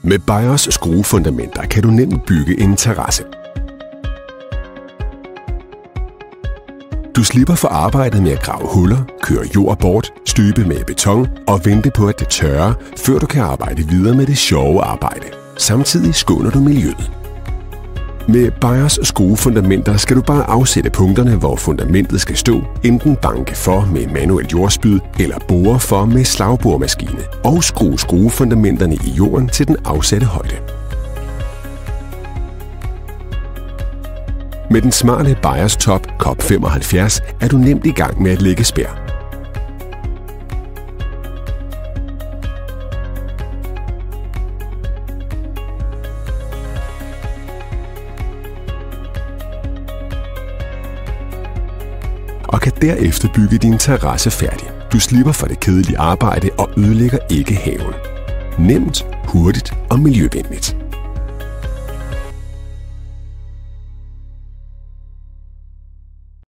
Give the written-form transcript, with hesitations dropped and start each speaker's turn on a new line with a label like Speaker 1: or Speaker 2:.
Speaker 1: Med BIOS skruefundamenter kan du nemt bygge en terrasse. Du slipper for arbejdet med at grave huller, køre jord bort, støbe med beton og vente på, at det tørrer, før du kan arbejde videre med det sjove arbejde. Samtidig skåner du miljøet. Med BIOS skruefundamenter skal du bare afsætte punkterne, hvor fundamentet skal stå, enten banke for med manuelt jordspyd eller bore for med slagboremaskine, og skrue skruefundamenterne i jorden til den afsatte højde. Med den smarte BIOS Top COP75 er du nemt i gang med at lægge spær. Og kan derefter bygge din terrasse færdig. Du slipper for det kedelige arbejde og ødelægger ikke haven. Nemt, hurtigt og miljøvenligt.